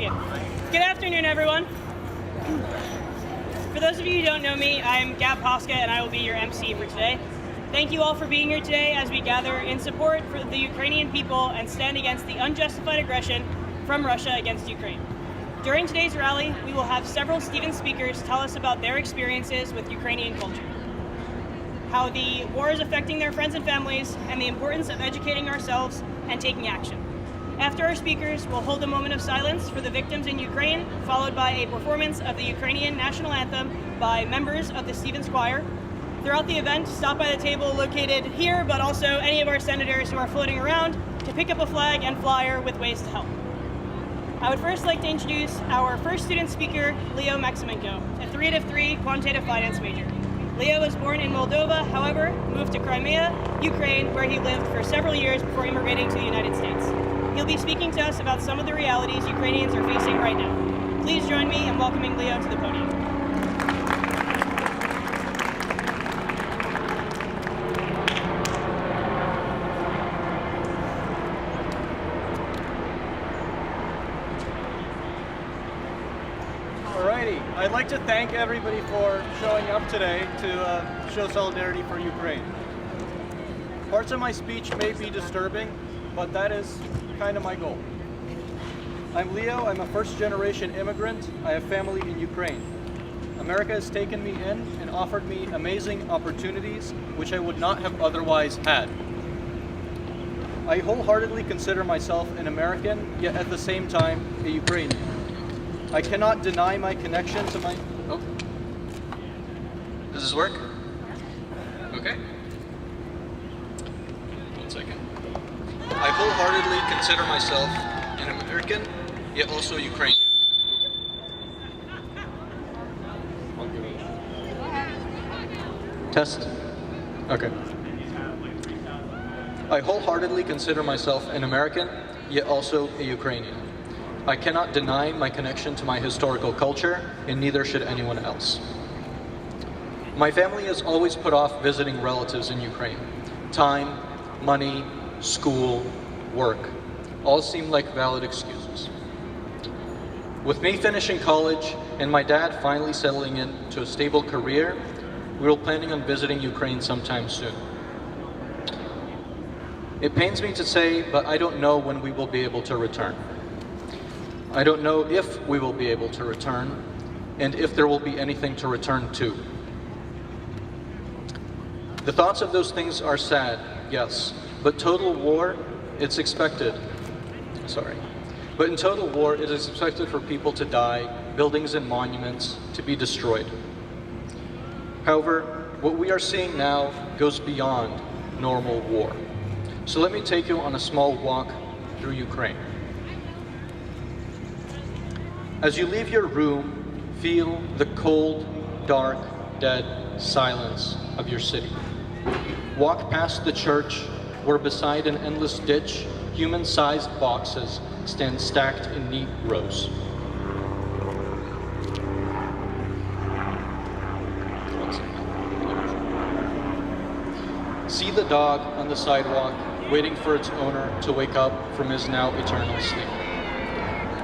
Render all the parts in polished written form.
begin. Good afternoon, everyone. For those of you who don't know me, I'm Gab Hoska, and I will be your MC for today. Thank you all for being here today as we gather in support for the Ukrainian people and stand against the unjustified aggression from Russia against Ukraine. During today's rally, we will have several Stephen speakers tell us about their experiences with Ukrainian culture, how the war is affecting their friends and families, and the importance of educating ourselves and taking action. After our speakers, we'll hold a moment of silence for the victims in Ukraine, followed by a performance of the Ukrainian national anthem by members of the Stevens Choir. Throughout the event, stop by the table located here, but also any of our senators who are floating around to pick up a flag and flyer with ways to help. I would first like to introduce our first student speaker, Leo Maximinko, a 3 out of 3 quantitative finance major. Leo was born in Moldova, however, moved to Crimea, Ukraine, where he lived for several years before immigrating to the United States. He'll be speaking to us about some of the realities Ukrainians are facing right now. Please join me in welcoming Leo to the podium. Alrighty, I'd like to thank everybody for showing up today to show solidarity for Ukraine. Parts of my speech may be disturbing, but that is kind of my goal. I'm Leo, I'm a first-generation immigrant. I have family in Ukraine. America has taken me in and offered me amazing opportunities which I would not have otherwise had. I wholeheartely consider myself an American, yet at the same time, a Ukrainian. I cannot deny my connection to my... Oh. Does this work? Okay. 1 second. I wholeheartedly consider myself an American, yet also Ukrainian. Test. Okay. I wholeheartedly consider myself an American, yet also a Ukrainian. I cannot deny my connection to my historical culture, and neither should anyone else. My family has always put off visiting relatives in Ukraine. Time, money, school, work, all seem like valid excuses. With me finishing college and my dad finally settling into a stable career, we were planning on visiting Ukraine sometime soon. It pains me to say, but I don't know when we will be able to return. I don't know if we will be able to return, and if there will be anything to return to. The thoughts of those things are sad, yes, but total war, it's expected. But in total war, it is expected for people to die, buildings and monuments to be destroyed. However, what we are seeing now goes beyond normal war. So let me take you on a small walk through Ukraine. As you leave your room, feel the cold, dark, dead silence of your city. Walk past the church, where beside an endless ditch, human-sized boxes stand stacked in neat rows. See the dog on the sidewalk, waiting for its owner to wake up from his now eternal sleep.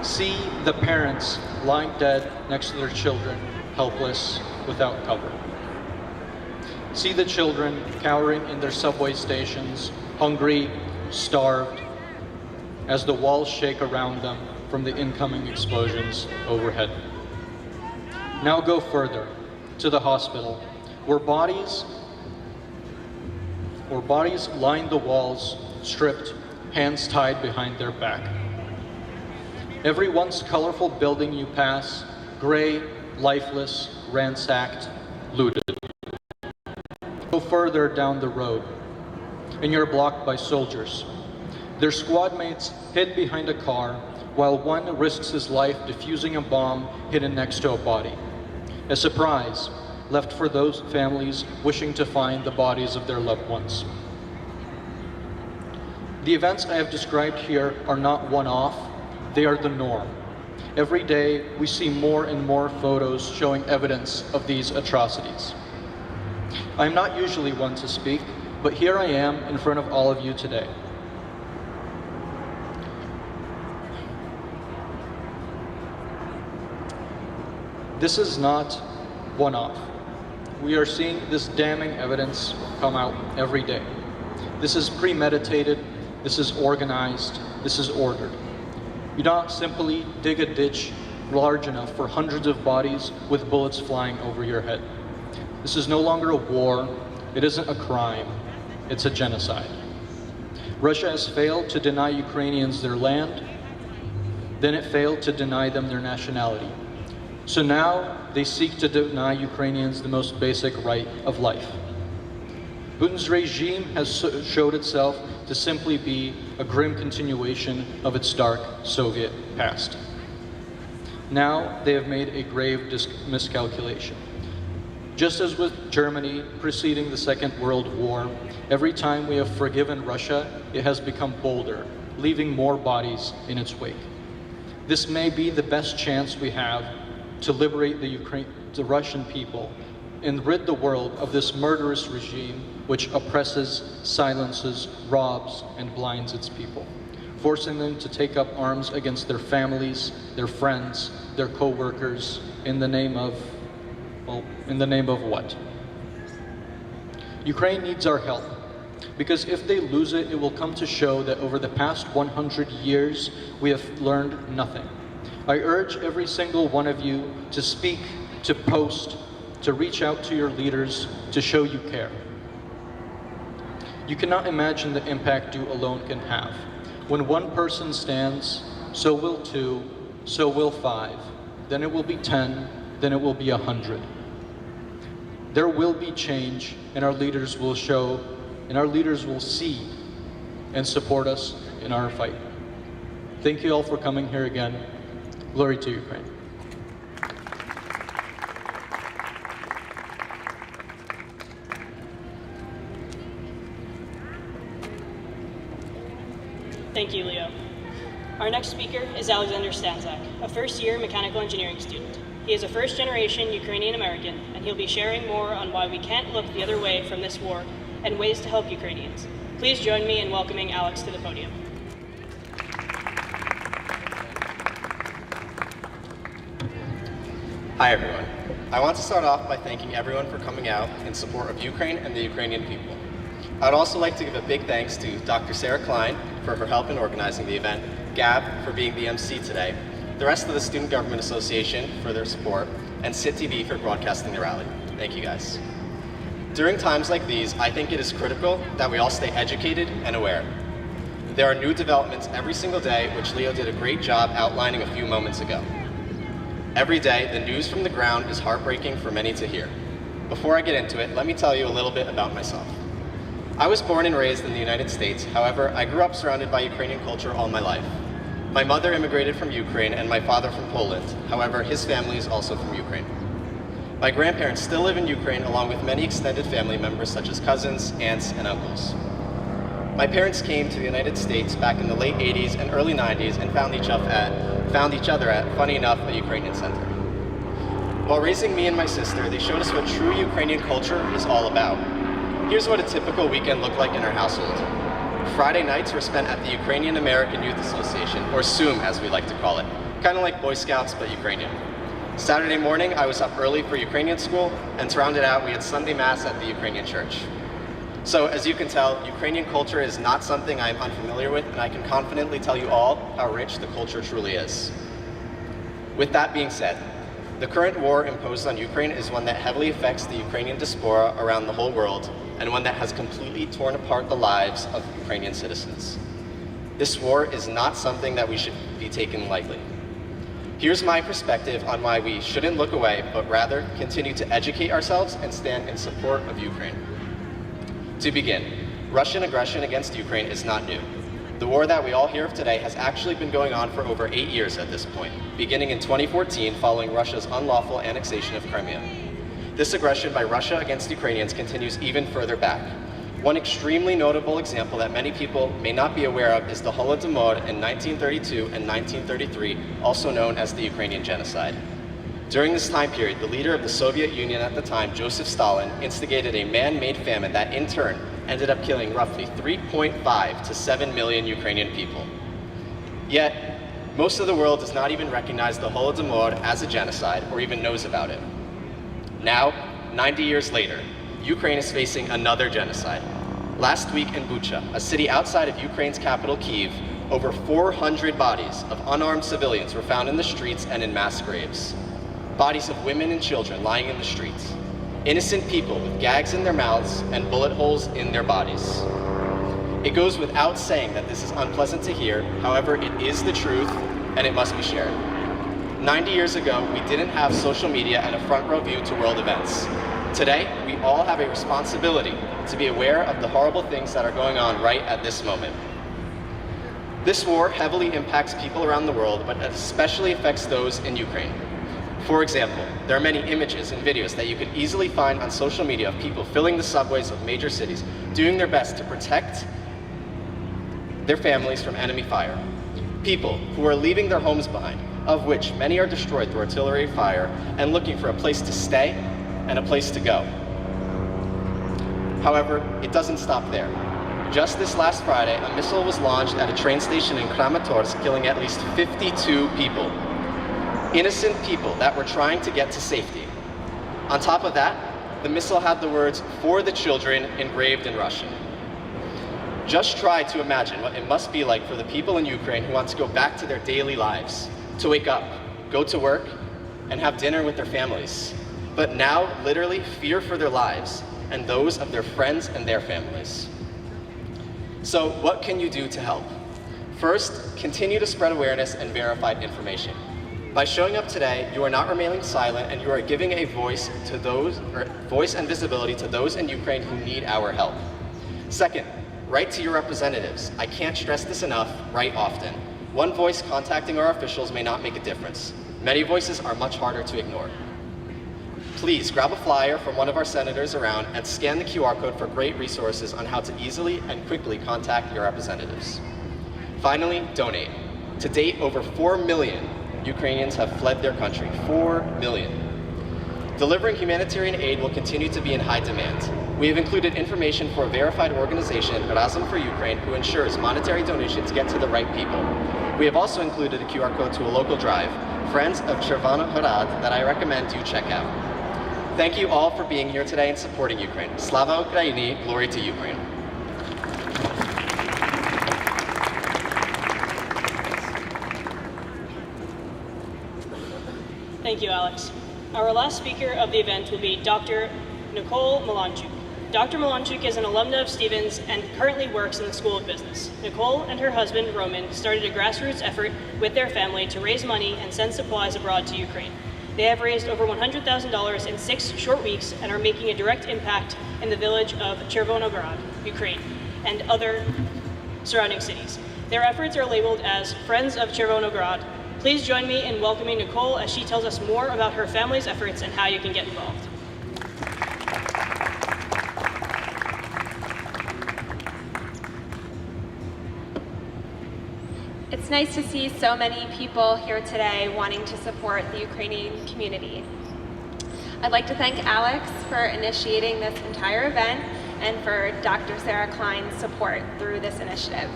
See the parents lying dead next to their children, helpless, without cover. See the children cowering in their subway stations, hungry, starved, as the walls shake around them from the incoming explosions overhead. Now go further, to the hospital, where bodies line the walls, stripped, hands tied behind their back. Every once colorful building you pass, gray, lifeless, ransacked, looted. Go further down the road, and you're blocked by soldiers. Their squad mates hid behind a car, while one risks his life defusing a bomb hidden next to a body. A surprise left for those families wishing to find the bodies of their loved ones. The events I have described here are not one-off, they are the norm. Every day, we see more and more photos showing evidence of these atrocities. I am not usually one to speak, but here I am in front of all of you today. this is not one-off. We are seeing this damning evidence come out every day. This is premeditated, this is organized, this is ordered. You don't simply dig a ditch large enough for hundreds of bodies with bullets flying over your head. This is no longer a war, it isn't a crime, it's a genocide. Russia has failed to deny Ukrainians their land, then it failed to deny them their nationality. So now they seek to deny Ukrainians the most basic right of life. Putin's regime has showed itself to simply be a grim continuation of its dark Soviet past. Now they have made a grave miscalculation. Just as with Germany preceding the Second World War, every time we have forgiven Russia, it has become bolder, leaving more bodies in its wake. This may be the best chance we have to liberate the Russian people and rid the world of this murderous regime which oppresses, silences, robs, and blinds its people, forcing them to take up arms against their families, their friends, their co-workers, in the name of, well, in the name of what? Ukraine needs our help, because if they lose it, it will come to show that over the past 100 years, we have learned nothing. I urge every single one of you to speak, to post, to reach out to your leaders, to show you care. You cannot imagine the impact you alone can have. When one person stands, so will 2, so will 5, then it will be 10, then it will be 100. There will be change, and our leaders will show, and our leaders will see and support us in our fight. Thank you all for coming here again. Glory to Ukraine. Thank you, Leo. Our next speaker is Alexander Stanzak, a first-year mechanical engineering student. He is a first-generation Ukrainian-American, and he'll be sharing more on why we can't look the other way from this war and ways to help Ukrainians. Please join me in welcoming Alex to the podium. Hi everyone. I want to start off by thanking everyone for coming out in support of Ukraine and the Ukrainian people. I'd also like to give a big thanks to Dr. Sarah Klein for her help in organizing the event, Gab for being the MC today, the rest of the Student Government Association for their support, and SITTV for broadcasting the rally. Thank you guys. During times like these, I think it is critical that we all stay educated and aware. There are new developments every single day, which Leo did a great job outlining a few moments ago. Every day, the news from the ground is heartbreaking for many to hear. Before I get into it, let me tell you a little bit about myself. I was born and raised in the United States. However, I grew up surrounded by Ukrainian culture all my life. My mother immigrated from Ukraine and my father from Poland. However, his family is also from Ukraine. My grandparents still live in Ukraine along with many extended family members such as cousins, aunts, and uncles. My parents came to the United States back in the late 80s and early 90s and found each other at, funny enough, a Ukrainian center. While raising me and my sister, they showed us what true Ukrainian culture is all about. Here's what a typical weekend looked like in our household. Friday nights were spent at the Ukrainian American Youth Association, or SUM as we like to call it, kind of like Boy Scouts but Ukrainian. Saturday morning, I was up early for Ukrainian school, and to round it out, we had Sunday Mass at the Ukrainian church. So, as you can tell, Ukrainian culture is not something I am unfamiliar with, and I can confidently tell you all how rich the culture truly is. With that being said, the current war imposed on Ukraine is one that heavily affects the Ukrainian diaspora around the whole world, and one that has completely torn apart the lives of Ukrainian citizens. This war is not something that we should be taken lightly. Here's my perspective on why we shouldn't look away, but rather continue to educate ourselves and stand in support of Ukraine. To begin, Russian aggression against Ukraine is not new. The war that we all hear of today has actually been going on for over 8 years at this point, beginning in 2014 following Russia's unlawful annexation of Crimea. This aggression by Russia against Ukrainians continues even further back. One extremely notable example that many people may not be aware of is the Holodomor in 1932 and 1933, also known as the Ukrainian genocide. During this time period, the leader of the Soviet Union at the time, Joseph Stalin, instigated a man-made famine that in turn ended up killing roughly 3.5 to 7 million Ukrainian people. Yet, Most of the world does not even recognize the Holodomor as a genocide or even knows about it. Now, 90 years later, Ukraine is facing another genocide. Last week in Bucha, a city outside of Ukraine's capital, Kyiv, over 400 bodies of unarmed civilians were found in the streets and in mass graves. Bodies of women and children lying in the streets. Innocent people with gags in their mouths and bullet holes in their bodies. It goes without saying that this is unpleasant to hear, however, it is the truth and it must be shared. 90 years ago, we didn't have social media and a front row view to world events. Today, we all have a responsibility to be aware of the horrible things that are going on right at this moment. This war heavily impacts people around the world, but especially affects those in Ukraine. For example, there are many images and videos that you could easily find on social media of people filling the subways of major cities, doing their best to protect their families from enemy fire. People who are leaving their homes behind, of which many are destroyed through artillery fire, and looking for a place to stay and a place to go. However, it doesn't stop there. Just this last Friday, a missile was launched at a train station in Kramatorsk, killing at least 52 people. Innocent people that were trying to get to safety. On top of that, the missile had the words, "For the children," engraved in Russian. Just try to imagine what it must be like for the people in Ukraine who want to go back to their daily lives, to wake up, go to work, and have dinner with their families. But now, literally, fear for their lives and those of their friends and their families. So, what can you do to help? First, continue to spread awareness and verified information. By showing up today, you are not remaining silent and you are giving a voice and visibility to those in Ukraine who need our help. Second, write to your representatives. I can't stress this enough, write often. One voice contacting our officials may not make a difference. Many voices are much harder to ignore. Please grab a flyer from one of our senators around and scan the QR code for great resources on how to easily and quickly contact your representatives. Finally, donate. To date, over 4 million Ukrainians have fled their country. 4 million. Delivering humanitarian aid will continue to be in high demand. We have included information for a verified organization, Razom for Ukraine, who ensures monetary donations get to the right people. We have also included a QR code to a local drive, Friends of Chervona Horad, that I recommend you check out. Thank you all for being here today and supporting Ukraine. Slava Ukraini, glory to Ukraine. Thank you, Alex. Our last speaker of the event will be Dr. Nicole Malonchuk. Dr. Malonchuk is an alumna of Stevens and currently works in the School of Business. Nicole and her husband, Roman, started a grassroots effort with their family to raise money and send supplies abroad to Ukraine. They have raised over $100,000 in 6 short weeks and are making a direct impact in the village of Chervonograd, Ukraine, and other surrounding cities. Their efforts are labeled as Friends of Chervonograd. Please join me in welcoming Nicole as she tells us more about her family's efforts and how you can get involved. It's nice to see so many people here today wanting to support the Ukrainian community. I'd like to thank Alex for initiating this entire event and for Dr. Sarah Klein's support through this initiative.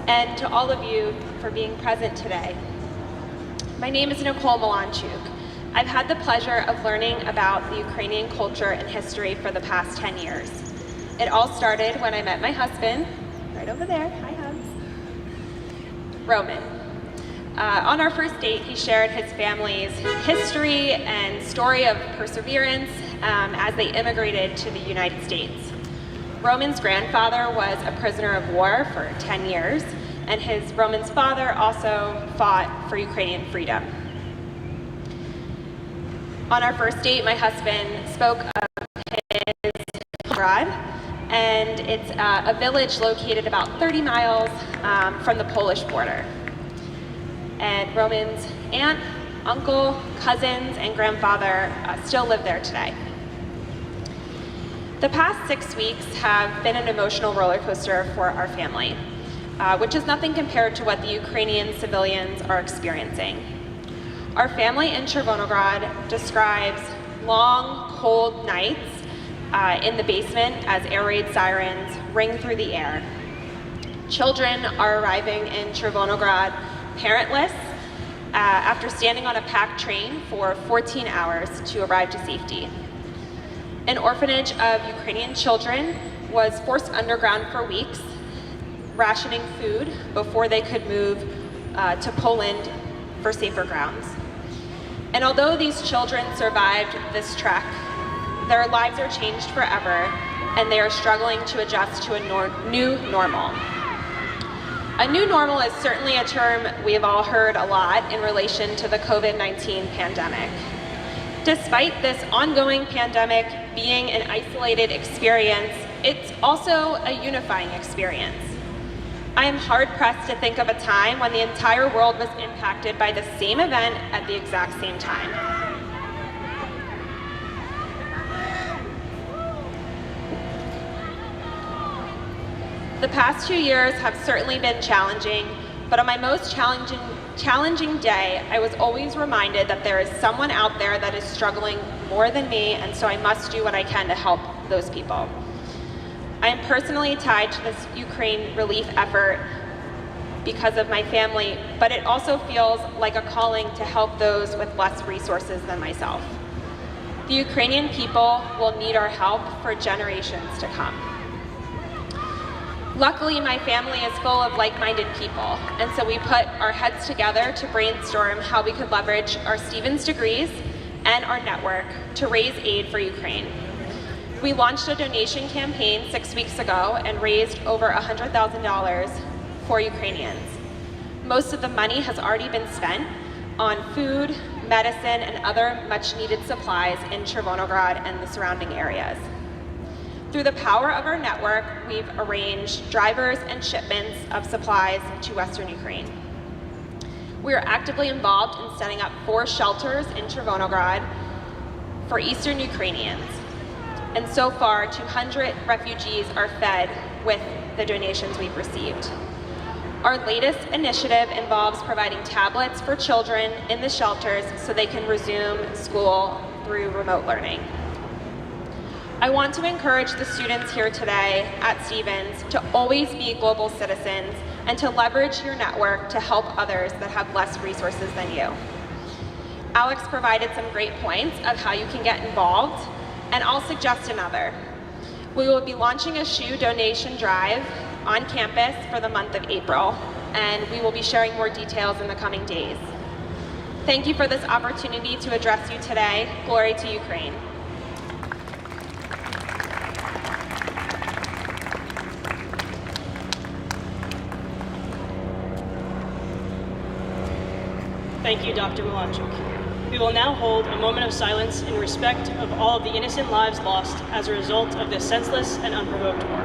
And to all of you for being present today. My name is Nicole Malonchuk. I've had the pleasure of learning about the Ukrainian culture and history for the past 10 years. It all started when I met my husband, right over there, hi Hugs, Roman. On our first date, he shared his family's history and story of perseverance as they immigrated to the United States. Roman's grandfather was a prisoner of war for 10 years, and Roman's father also fought for Ukrainian freedom. On our first date, my husband spoke of his abroad, and it's a village located about 30 miles from the Polish border. And Roman's aunt, uncle, cousins, and grandfather still live there today. The past 6 weeks have been an emotional roller coaster for our family, which is nothing compared to what the Ukrainian civilians are experiencing. Our family in Chervonograd describes long, cold nights in the basement as air raid sirens ring through the air. Children are arriving in Chervonograd parentless after standing on a packed train for 14 hours to arrive to safety. An orphanage of Ukrainian children was forced underground for weeks, rationing food before they could move to Poland for safer grounds. And although these children survived this trek, their lives are changed forever, and they are struggling to adjust to a new normal. A new normal is certainly a term we have all heard a lot in relation to the COVID-19 pandemic. Despite this ongoing pandemic being an isolated experience, it's also a unifying experience. I am hard-pressed to think of a time when the entire world was impacted by the same event at the exact same time. The past 2 years have certainly been challenging, but on my most challenging day, I was always reminded that there is someone out there that is struggling more than me, and so I must do what I can to help those people. I am personally tied to this Ukraine relief effort because of my family, but it also feels like a calling to help those with less resources than myself. The Ukrainian people will need our help for generations to come. Luckily, my family is full of like-minded people, and so we put our heads together to brainstorm how we could leverage our Stevens degrees and our network to raise aid for Ukraine. We launched a donation campaign 6 weeks ago and raised over $100,000 for Ukrainians. Most of the money has already been spent on food, medicine, and other much-needed supplies in Chervonograd and the surrounding areas. Through the power of our network, we've arranged drivers and shipments of supplies to Western Ukraine. We are actively involved in setting up 4 shelters in Chervonograd for Eastern Ukrainians. And so far, 200 refugees are fed with the donations we've received. Our latest initiative involves providing tablets for children in the shelters so they can resume school through remote learning. I want to encourage the students here today at Stevens to always be global citizens and to leverage your network to help others that have less resources than you. Alex provided some great points of how you can get involved, and I'll suggest another. We will be launching a shoe donation drive on campus for the month of April, and we will be sharing more details in the coming days. Thank you for this opportunity to address you today. Glory to Ukraine. Thank you, Dr. Malonchuk. We will now hold a moment of silence in respect of all of the innocent lives lost as a result of this senseless and unprovoked war.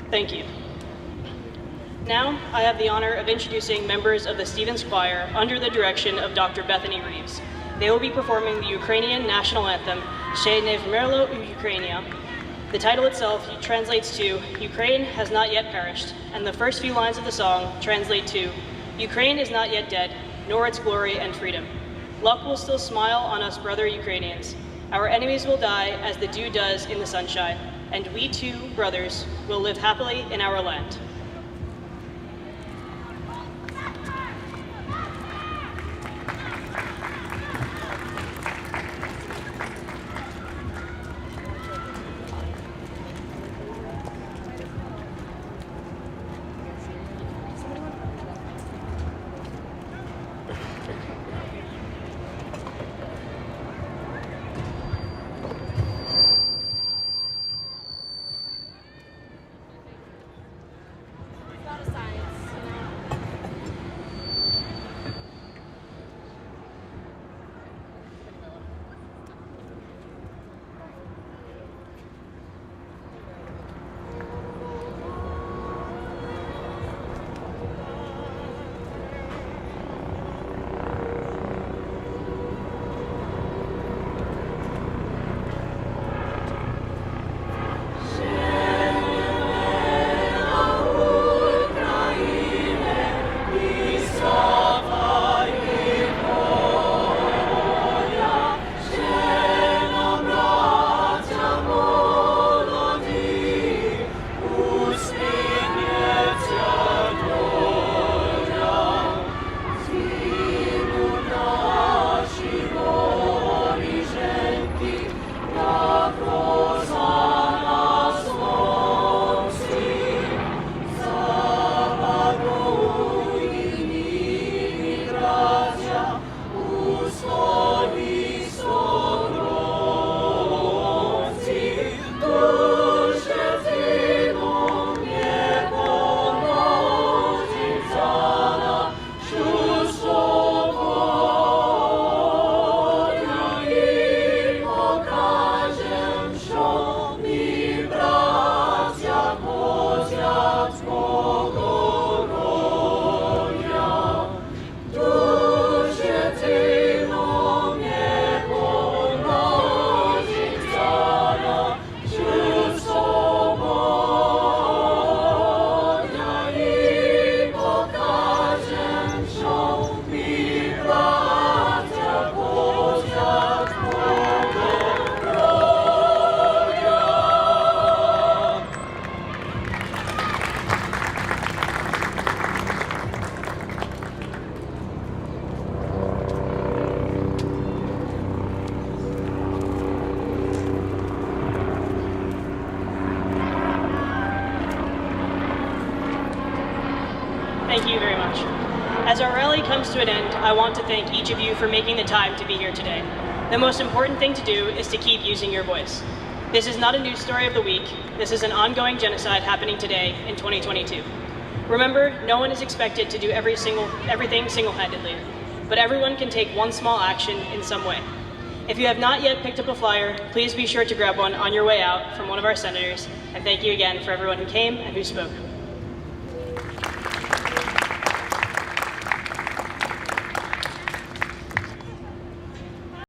Thank you. Now, I have the honor of introducing members of the Stevens Choir under the direction of Dr. Bethany Reeves. They will be performing the Ukrainian national anthem, Ще не вмерло Ukrainia. The title itself translates to, Ukraine has not yet perished, and the first few lines of the song translate to, Ukraine is not yet dead, nor its glory and freedom. Luck will still smile on us, brother Ukrainians. Our enemies will die as the dew does in the sunshine, and we too, brothers, will live happily in our land. Thank you very much. As our rally comes to an end, I want to thank each of you for making the time to be here today. The most important thing to do is to keep using your voice. This is not a news story of the week. This is an ongoing genocide happening today in 2022. Remember, no one is expected to do everything single-handedly, but everyone can take one small action in some way. If you have not yet picked up a flyer, please be sure to grab one on your way out from one of our senators, and thank you again for everyone who came and who spoke.